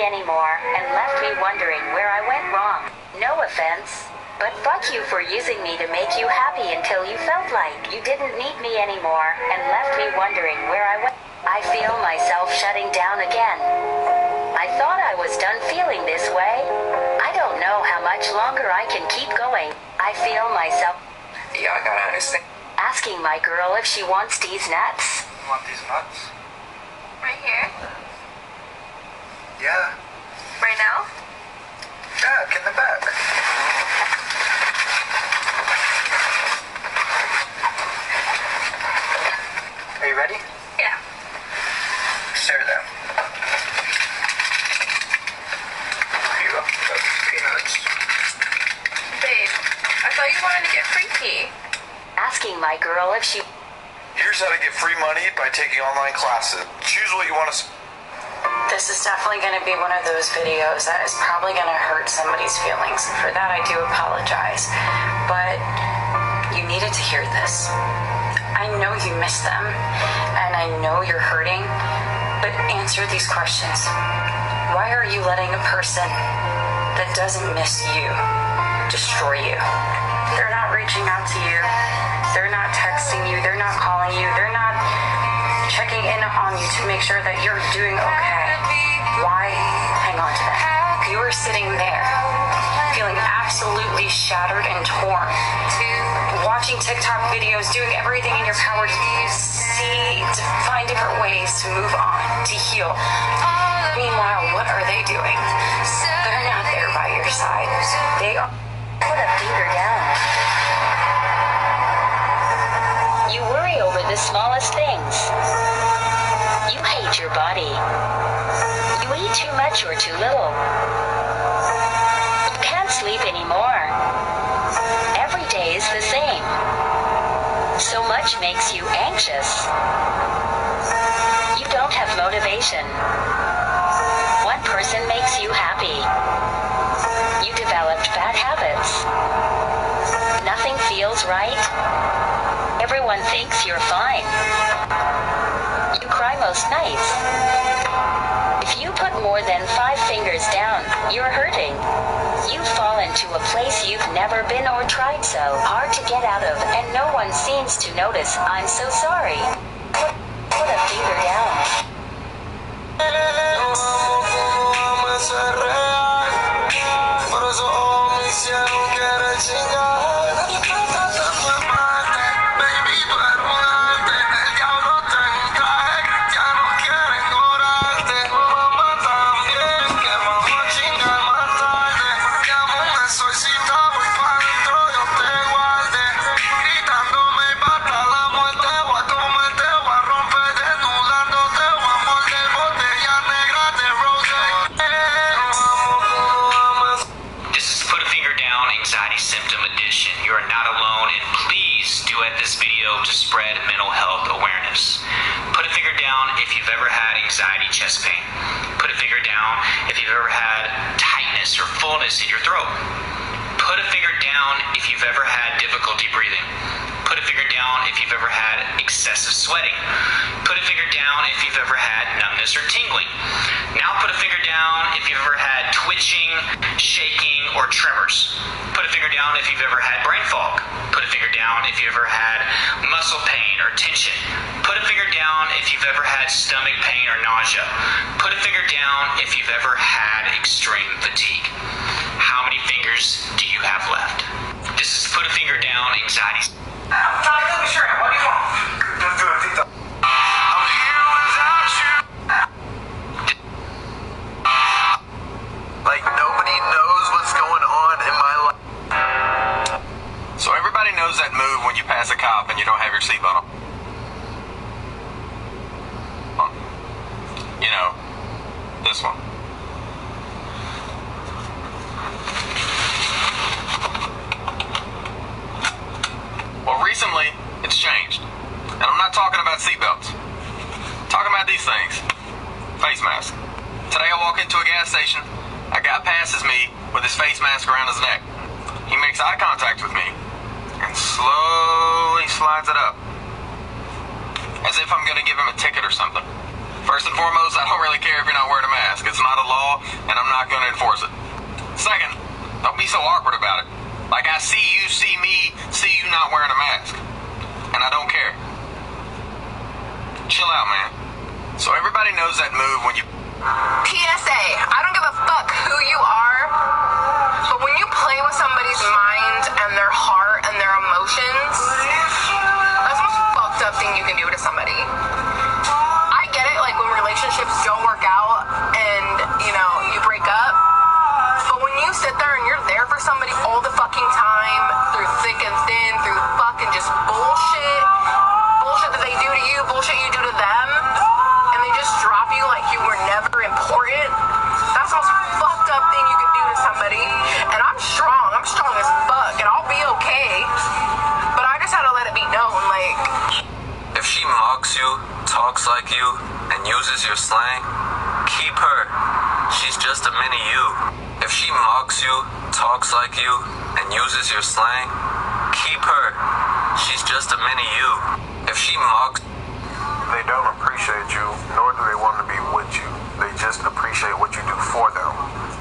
anymore and left me wondering where I went wrong. No offense, but fuck you for using me to make you happy until you felt like you didn't need me anymore and left me wondering where I went. I feel myself shutting down again. I thought I was done feeling this way. I don't know how much longer I can keep going. I feel myself... Yeah, I gotta understand. Asking my girl if she wants these nuts. You want these nuts? Right here? Yeah. Right now? Yeah, get in the back. Are you ready? Yeah. Share them. Here you go. Peanuts. Babe, I thought you wanted to get freaky. Asking my girl if she... Here's how to get free money by taking online classes. Choose what you want to... This is definitely going to be one of those videos that is probably going to hurt somebody's feelings. And for that, I do apologize. But you needed to hear this. I know you miss them, and I know you're hurting, but answer these questions. Why are you letting a person that doesn't miss you destroy you? They're not reaching out to you. They're not texting you. They're not calling you. They're not checking in on you to make sure that you're doing okay. Why hang on to them? You are sitting there feeling absolutely shattered and torn, watching TikTok videos, doing everything in your power to find different ways to move on, to heal. Meanwhile, what are they doing? They're not there by your side. They are... Put a finger down. You worry over the smallest things. You hate your body. You eat too much or too little. You can't sleep anymore. Every day is the same. So much makes you anxious. You don't have motivation. One person makes you happy. You developed bad habits. Nothing feels right. Everyone thinks you're fine. You cry most nights. If you put more than 5 fingers down, you're hurting. You fall into a place you've never been or tried so hard to get out of, and no one seems to notice. I'm so sorry. Put a finger down. Symptom addition. You are not alone, and please duet this video to spread mental health awareness. Put a finger down if you've ever had anxiety chest pain. Put a finger down if you've ever had tightness or fullness in your throat. Put a finger down if you've ever had difficulty breathing. Put a finger down if you've ever had excessive sweating. Put a finger down if you've ever had numbness or tingling. Now put a finger down if you've ever had twitching, shaking, or tremors. Put a finger down if you've ever had brain fog. Put a finger down if you've ever had muscle pain or tension. Put a finger down if you've ever had stomach pain or nausea. Put a finger down if you've ever had extreme fatigue. How many fingers do you have left? This is Put a Finger Down Anxiety. I'm trying to do the shirt. What do you want? Let's do it, Tito. I'm here without you. Like nobody knows what's going on in my life. So everybody knows that move when you pass a cop and you don't have your seatbelt on. You know, this one. Well, recently, it's changed. And I'm not talking about seatbelts. I'm talking about these things. Face mask. Today I walk into a gas station. A guy passes me with his face mask around his neck. He makes eye contact with me and slowly slides it up. As if I'm going to give him a ticket or something. First and foremost, I don't really care if you're not wearing a mask. It's not a law, and I'm not going to enforce it. Second, don't be so awkward about it. Like, I see you, see me, see you not wearing a mask. And I don't care. Chill out, man. So everybody knows that move when you... PSA, I don't give a fuck who you are, but when you play with somebody's mind and their heart and their emotions, that's the most fucked up thing you can do to somebody. I get it, like when relationships don't work out and, you know, you break up, but when you sit there and you're there for somebody all the fucking time, through thick and thin, through fucking just bullshit that they do to you, bullshit you do to them, and they just drop you like you were never important, that's the most fucked up thing you can do to somebody. And I'm strong as fuck, and I'll be okay, but I just had to let it be known, like... If she mocks you, talks like you, and uses your slang, keep her. She's just a mini you. If she mocks you, talks like you, and uses your slang, keep her. She's just a mini you. If she mocks... They don't appreciate you, nor do they want to be with you. They just appreciate what you do for them.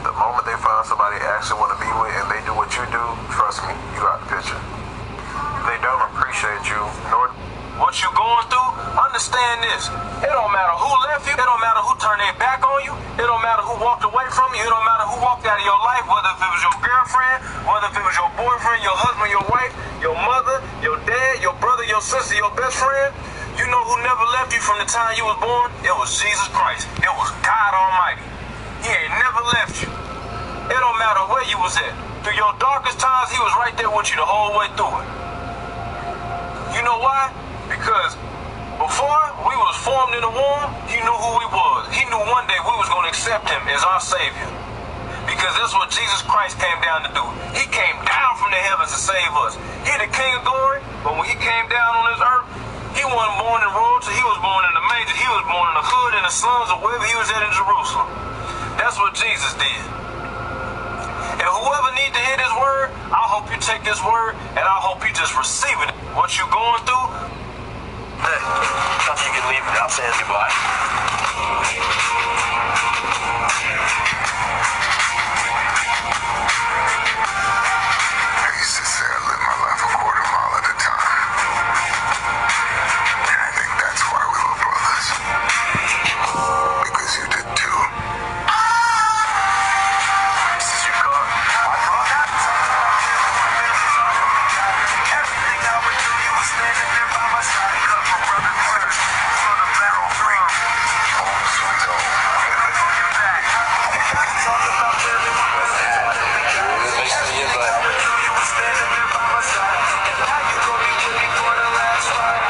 The moment they find somebody they actually want to be with and they do what you do, trust me, you got the picture. They don't appreciate you, nor... What you going through, understand this. It don't matter who left you. It don't matter who turned their back on you. It don't matter who walked away from you. It don't matter who walked out of your life, whether if it was your girlfriend, whether if it was your boyfriend, your husband, your wife, your mother, your dad, your brother, your sister, your best friend. You know who never left you from the time you was born? It was Jesus Christ. It was God Almighty. He ain't never left you. It don't matter where you was at. Through your darkest times, he was right there with you the whole way through it. You know why? Because before we was formed in the womb, he knew who we was. He knew one day we was going to accept him as our Savior. Because that's what Jesus Christ came down to do. He came down from the heavens to save us. He the King of glory, but when he came down on this earth, he wasn't born in royalty. He was born in the manger. He was born in the hood, in the slums, or wherever he was at in Jerusalem. That's what Jesus did. And whoever needs to hear this word, I hope you take this word, and I hope you just receive it. What you going through, hey, thought you could leave without saying goodbye. I used to say I live my life a quarter mile at a time. And I think that's why we were brothers. Because you did too. This is your car. My car. Everything I would do, you were standing there by my side. Cut my brother first. For the battle free. Home sweet home. On your back. Talk about living my best. You were standing there by my side. And now you gon' be with me for the last ride.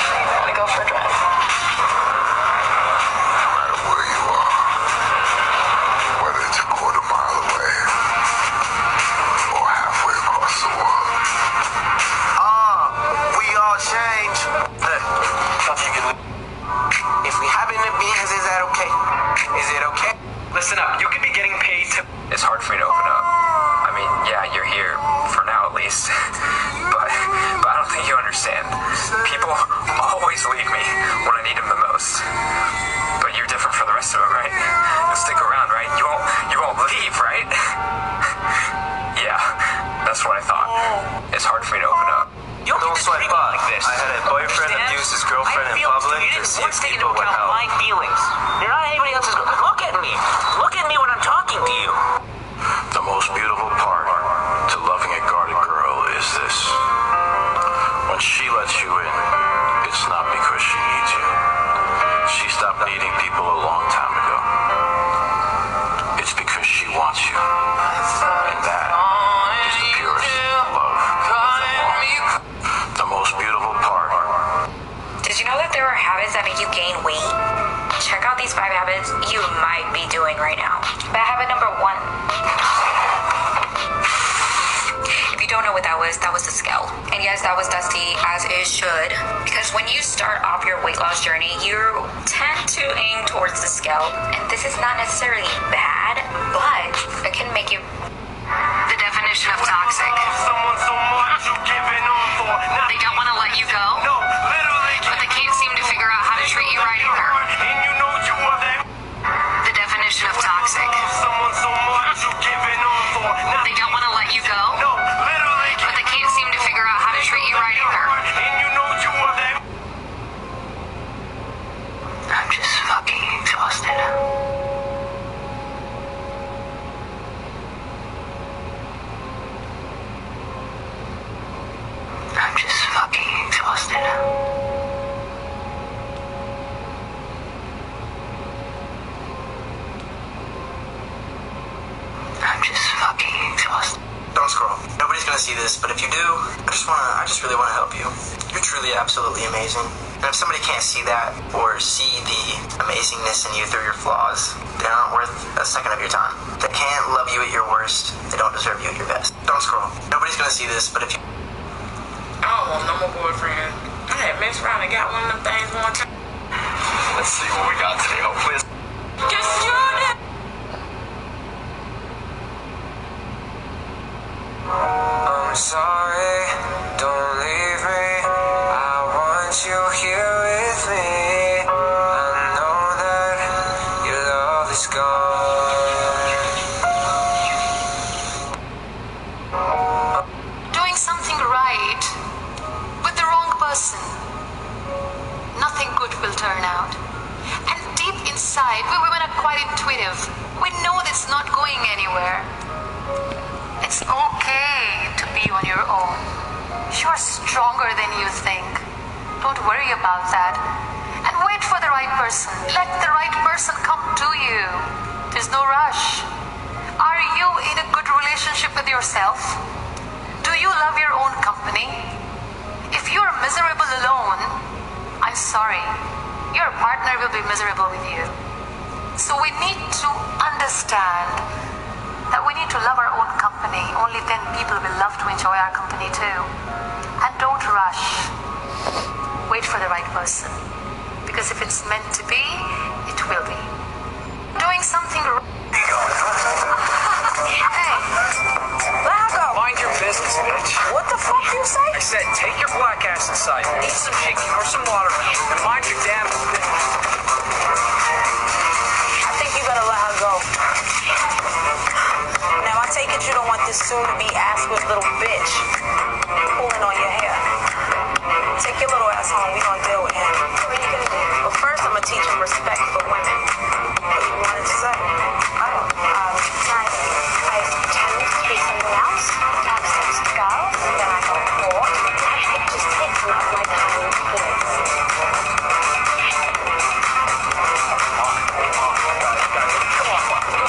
We go for a drive. No matter where you are, whether it's a quarter mile away or halfway across the world. We all change. Hey, thought you could leave. If we have any beans, is that okay? Is it okay? Listen up, you could be getting paid to... It's hard for me to open up. I mean, yeah, you're here, for now at least. but I don't think you understand. People always leave me when I need them the most. But you're different from the rest of them, right? You'll stick around, right? You won't leave, right? Yeah, that's what I thought. It's hard for me to open up. You don't sweat up. like this. I had a boyfriend abuse his girlfriend in public to see if people would help. My feelings. You're not anybody else's... Look at me. Look at me when I'm talking to you. The most beautiful part to loving a guarded girl is this. When she lets you in, it's not because she needs you. She stopped needing people a long time ago. It's because she wants you. And that is the purest love of them all. The most beautiful part. Did you know that there are habits that make you gain weight? Check out these 5 habits you might be doing right now. Bad habit number 1. If you don't know what that was the scale. And yes, that was dusty, as it should. Because when you start off your weight loss journey, you tend to aim towards the scale. And this is not necessarily bad, but it can make you the definition of toxic. Someone so much you giving on for. They don't want to let you go, No, literally. but they can't seem to figure out how to treat you right either. And you know you are the I'm just fucking exhausted. Don't scroll. Nobody's gonna see this, but if you do, I just really wanna help you. You're truly absolutely amazing. And if somebody can't see that or see the amazingness in you through your flaws, they aren't worth a second of your time. They can't love you at your worst. They don't deserve you at your best. Don't scroll. Nobody's gonna see this, but if you... I don't want no more boyfriend. I had messed around and got one of them things one time. Let's see what we got today. Hopefully it's... Just shoot it! I'm sorry, don't leave me. I want you here with me. I know that your love is gone. Doing something right with the wrong person, nothing good will turn out. And deep inside, we women are quite intuitive. We know it's not going anywhere. It's okay to be on your own. You are stronger than you think. Don't worry about that. And wait for the right person. Let the right person come to you. There's no rush. Are you in a good relationship with yourself? Do you love your own company? If you're miserable alone, I'm sorry. Your partner will be miserable with you. So we need to understand that we need to love our own company. Only then people will love to enjoy our company too. And don't rush. Wait for the right person. Because if it's meant to be, it will be. Doing something wrong. Hey, let her go. Mind your business, bitch. What the fuck you say? I said, take your black ass inside, eat some chicken or some watermelon, and mind your damn business. I think you better let her go. Now, I take it you don't want this soon-to-be ass-whipped little bitch pulling on your hair. Take your little ass home. We gonna deal with him. What are you gonna do? Well, first, I'm gonna teach him respect for women. What you wanted to say? I pretend to be someone else, to have sex with girls, and then I go to court. It just takes enough of my time and kids.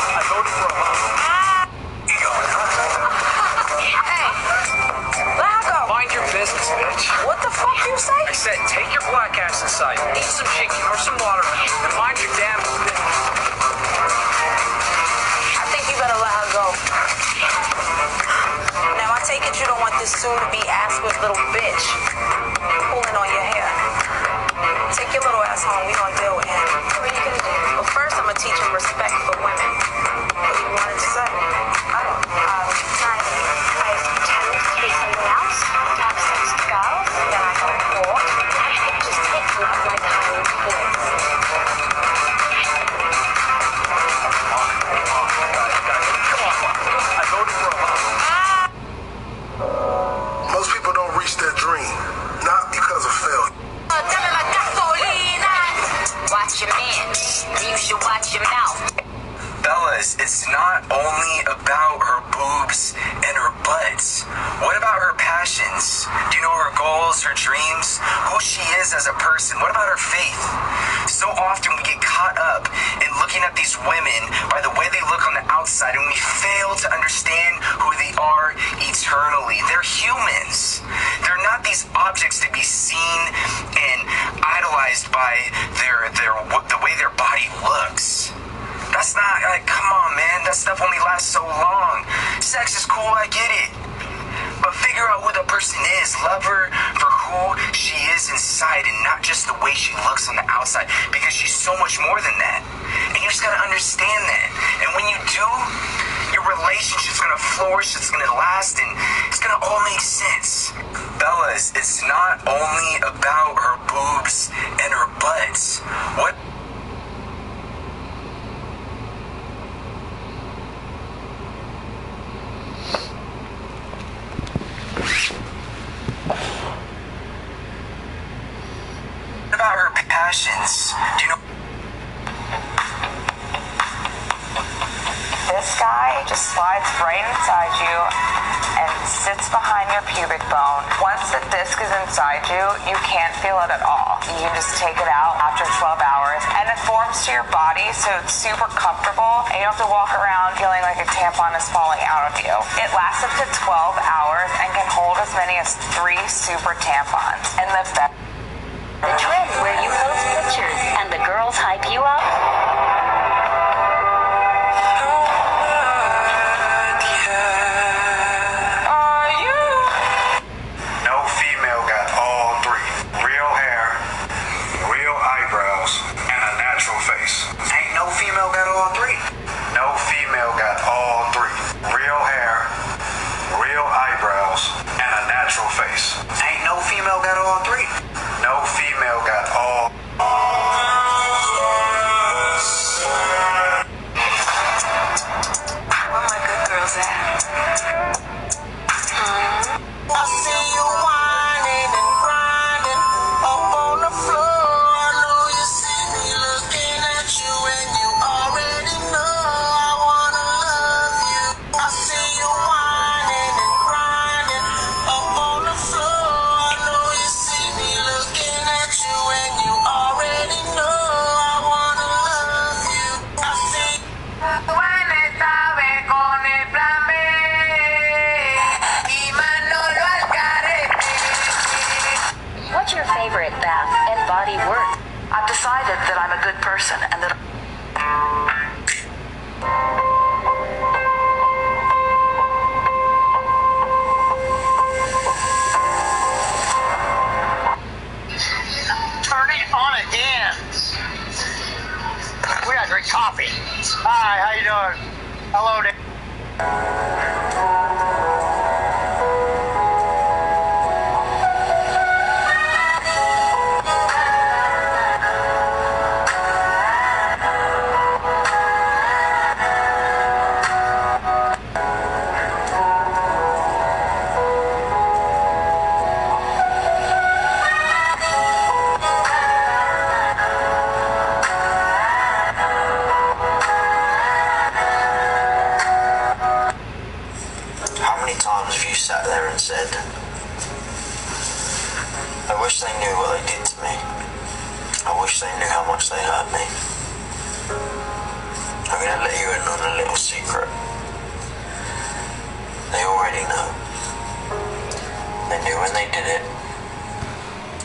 I voted for Obama. Hey, let her go. Mind your business, bitch. What the fuck you say? I said, take your black ass inside, eat some chicken or some watermelon, and mind your damn business. I think you better let her go. Now, I take it you don't want this soon-to-be ass-whipped little bitch pulling on your hair. Take your little ass home. We gonna deal with him. What are you gonna do? Well, first, I'm gonna teach him respect for women. What you wanted to say? I pretend to be someone else, to have sex with girls, and then I go to court. It just takes enough of my time and kids. I voted for Obama. Most people don't reach their dream, not because of failure. Watch your man. You should watch your mouth. Fellas, it's not only about her boobs and her butts. What about her passions? Do you know her goals, her dreams, who she is as a person? What about her faith? So often we get caught up in looking at these women by the way they look on the outside, and we fail to understand who they are eternally. They're humans. They're not these objects to be seen and idolized by the way their body looks. That's not, like, come on, man. That stuff only lasts so long. Sex is cool, I get it. But figure out who the person is. Love her for who she is inside and not just the way she looks on the outside, because she's so much more than that. And you just gotta understand that. And when you do, your relationship's gonna flourish, it's gonna last, and it's gonna all make sense. Fellas, it's not only about her boobs and her butts. What about her passions? Do you know? This guy just slides right inside you and sits behind your pubic bone. Once the disc is inside you, you can't feel it at all. You can just take it out after 12 hours hours, and it forms to your body, so it's super comfortable, and you don't have to walk around feeling like a tampon is falling out of you. It lasts up to 12 hours and can hold as many as 3 super tampons. And the best. The trend where you post pictures and the girls hype you up. No female got all 3. Real hair, real eyebrows, and a natural face. Ain't no female got all 3. No female got all 3. Real hair, real eyebrows, and a natural face. Ain't no female got all 3. No female got all. Where my good girls at? I see you whining and grinding up on the floor. I know you see me looking at you, and you already know I wanna love you. I see you whining and grinding up on the floor. I know you see me looking at you, and you already know I wanna love you. I see. What's your favorite bath and body work? I've decided that I'm a good person and that Turn it on again. We gotta drink coffee. Hi, how you doing? Hello there. How many times have you sat there and said, I wish they knew what they did to me. I wish they knew how much they hurt me. I'm going to let you in on a little secret. They already know. They knew when they did it,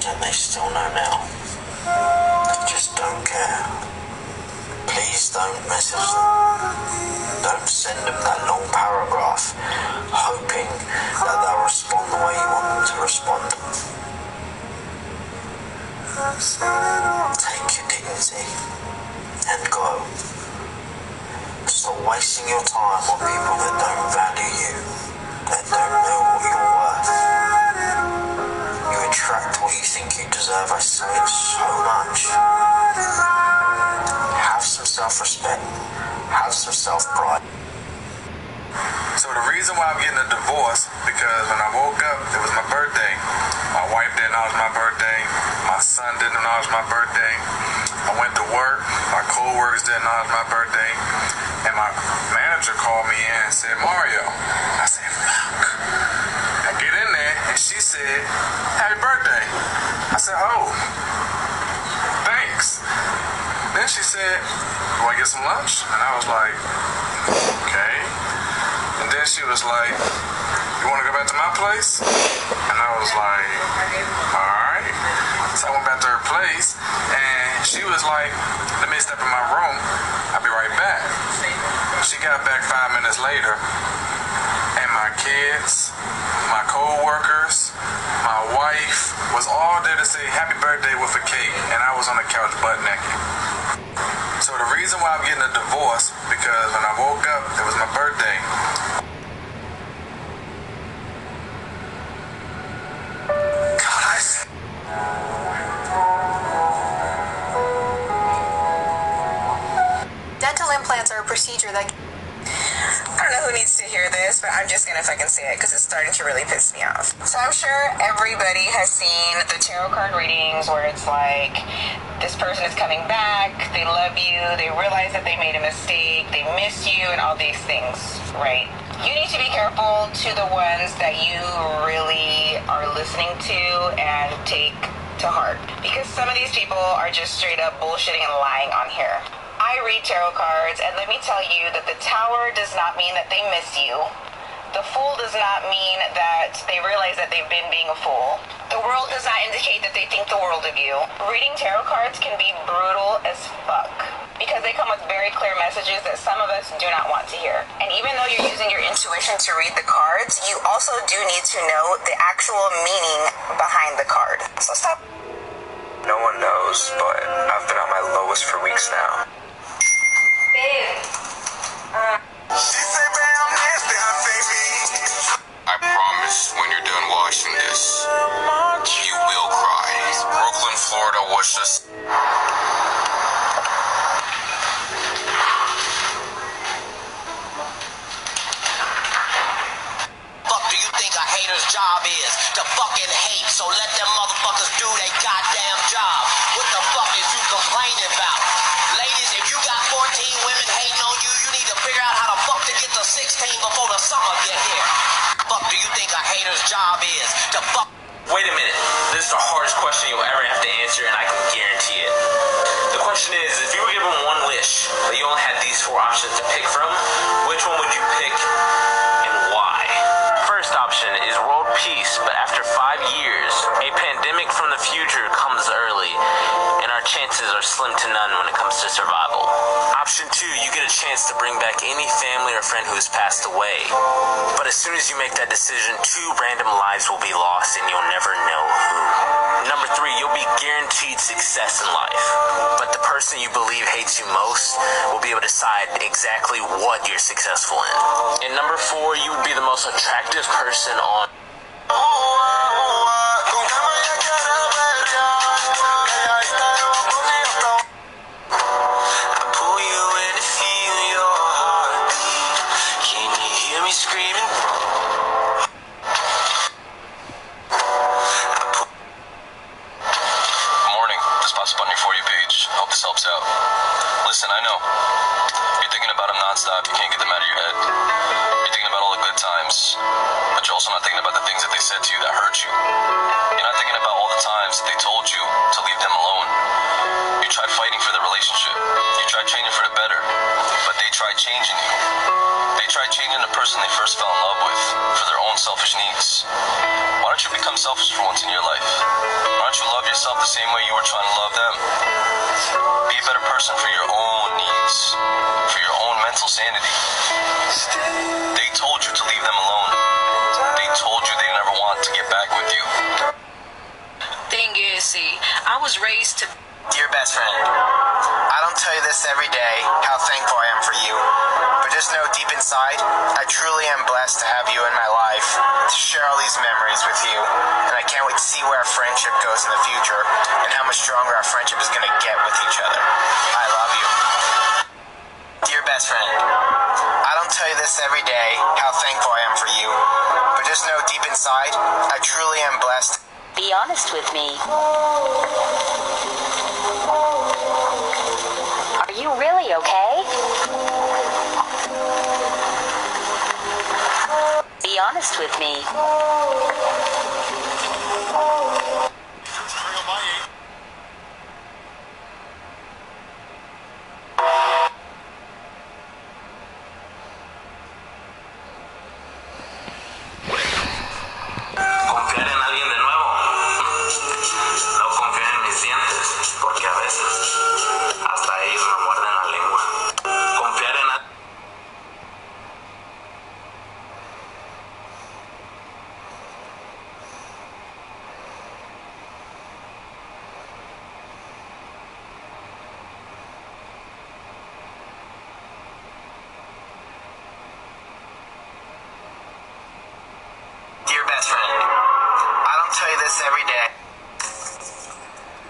and they still know now. They just don't care. Please don't message them. Don't send them that long paragraph, hoping that they'll respond the way you want them to respond. Take your dignity and go. Stop wasting your time on people that don't value you, that don't know what you're worth. You attract what you think you deserve. I say it so much. Have some self-respect. Have some self-pride. So the reason why I'm getting a divorce, because when I woke up, it was my birthday. My wife didn't know it was my birthday. My son didn't know it was my birthday. I went to work. My co-workers didn't know it was my birthday. And my manager called me in and said, Mario. I said, fuck. I get in there, and she said, happy birthday. I said, oh, thanks. Then she said, do I get some lunch? And I was like, okay. And then she was like, you want to go back to my place? And I was like, all right. So I went back to her place, and she was like, let me step in my room. I'll be right back. She got back 5 minutes later, and my kids, my co-workers, my wife was all there to say happy birthday with a cake, and I was on the couch butt naked. So the reason why I'm getting a divorce, because when I woke up, it was my birthday. Dental implants are a procedure that... I don't know who needs to hear this, but I'm just gonna fucking say it because it's starting to really piss me off. So I'm sure everybody has seen the tarot card readings where it's like, this person is coming back, they love you, they realize that they made a mistake, they miss you, and all these things, right? You need to be careful to the ones that you really are listening to and take to heart because some of these people are just straight up bullshitting and lying on here. I read tarot cards, and let me tell you that the Tower does not mean that they miss you. The Fool does not mean that they realize that they've been being a fool. The World does not indicate that they think the world of you. Reading tarot cards can be brutal as fuck because they come with very clear messages that some of us do not want to hear. And even though you're using your intuition to read the cards, you also do need to know the actual meaning behind the card. So stop. No one knows, but I've been at my lowest for weeks now. Babe. I promise when you're done washing this, you will cry. Brooklyn, Florida was just... Fuck do you think a hater's job is? To fucking hate, so let them motherfuckers do their goddamn job. What the fuck is you complaining about? Ladies, if you got 14 women hating on you, you need to figure out how the fuck to get to 16 before the summer get here. Fuck do you think a hater's job is? To fuck... Wait a minute. This is the hardest question you'll ever have to answer, and I can guarantee it. The question is, if you were given one wish, but you only had these 4 options to pick from, which one would you pick and why? First option is world peace, but after 5 years, a pandemic from the future comes early, and our chances are slim to none when it comes to survival. Option 2, you get a chance to bring back any family or friend who has passed away. But as soon as you make that decision, 2 random lives will be lost and you'll never know who. Number 3, you'll be guaranteed success in life. But the person you believe hates you most will be able to decide exactly what you're successful in. And number 4, you would be the most attractive person on... Helps out. Listen, I know. You're thinking about them nonstop. You can't get them out of your head. You're thinking about all the good times, but you're also not thinking about the things that they said to you that hurt you. You're not thinking about all the times that they told you to leave them alone. You tried fighting for the relationship. You tried changing for the better, but they tried changing you. They tried changing the person they first fell in love with for their own selfish needs. Why don't you become selfish for once in your life? Why don't you love yourself the same way you were trying to love them? Be a better person for your own needs, for your own mental sanity. They told you to leave them alone. They told you they never want to get back with you. Thing is, see, I was raised to... Dear best friend, I don't tell you this every day, how thankful I am for you. But just know deep inside, I truly am blessed to have you in my life, to share all these memories with you. And I can't wait to see where our friendship goes in the future, and how much stronger our friendship is going to get with each other. I love you. Dear best friend, I don't tell you this every day, how thankful I am for you. But just know deep inside, I truly am blessed. Be honest with me. Are you really okay? Be honest with me. Confiar en alguien de nuevo. No confiar en mis dientes, porque a veces hasta ellos me muerden la lengua. Confiar en alguien. Dear best friend, I don't tell you this every day.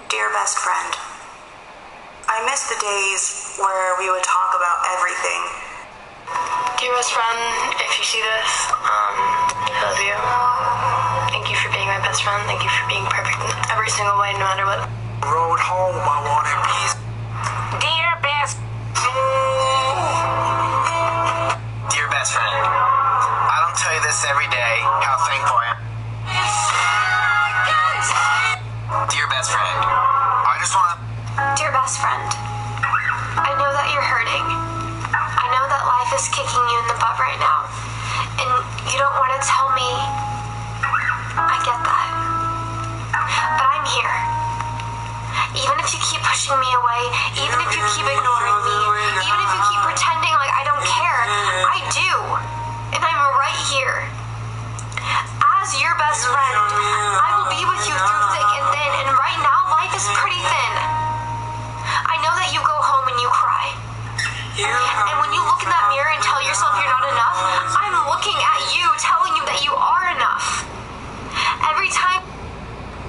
Dear best friend, I miss the days where we would talk about everything. Dear best friend, if you see this, I love you. Thank you for being my best friend. Thank you for being perfect in every single way, no matter what. Road home, I wanted peace. Dear best... Dear best friend, I don't tell you this every day, how thankful I am. Dear best you in the butt right now. And you don't want to tell me. I get that. But I'm here. Even if you keep pushing me away, even if you keep ignoring me, even if you keep pretending like I don't care, I do. And I'm right here. As your best friend, I will be with you through thick and thin, and right now, life is pretty thin. I know that you go home and you cry. And when you look in that mirror and tell yourself you're not enough, I'm looking at you, telling you that you are enough. Every time.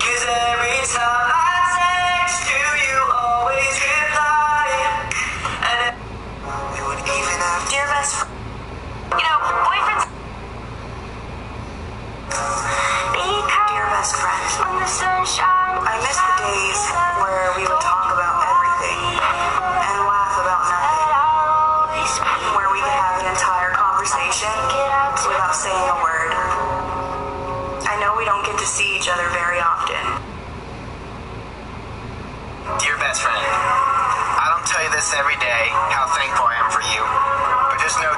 'Cause every time I text you, you always reply. And we would even have dear best friend. You know, boyfriends. Dear best friend. When the sun shines. I miss the days where we would talk about everything and laugh about nothing. Where we could have an entire conversation without saying a word. I know we don't get to see each other very often. Dear best friend, I don't tell you this every day, how thankful I am for you. But just know...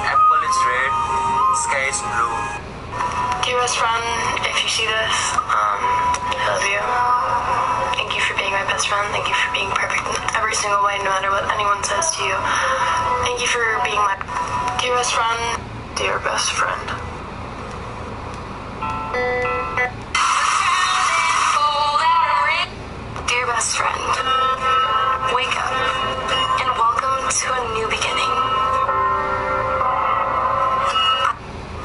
Apple is red, sky is blue. Dear best friend, if you see this, I love you. Thank you for being my best friend. Thank you for being perfect in every single way, no matter what anyone says to you. Thank you for being my dear best friend. Dear best friend. Dear best friend, wake up and welcome to a new beginning.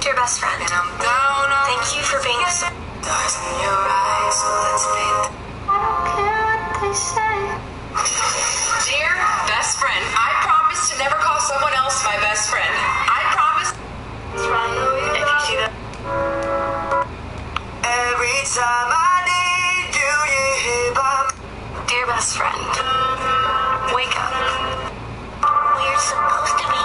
Dear best friend, thank you for being so stars in your eyes, so let's paint. I don't care what they say. Dear best friend, I promise to never call someone else my best friend. I promise. If you see that. Every time I need you, you're here by me. Dear best friend, wake up. We're supposed to be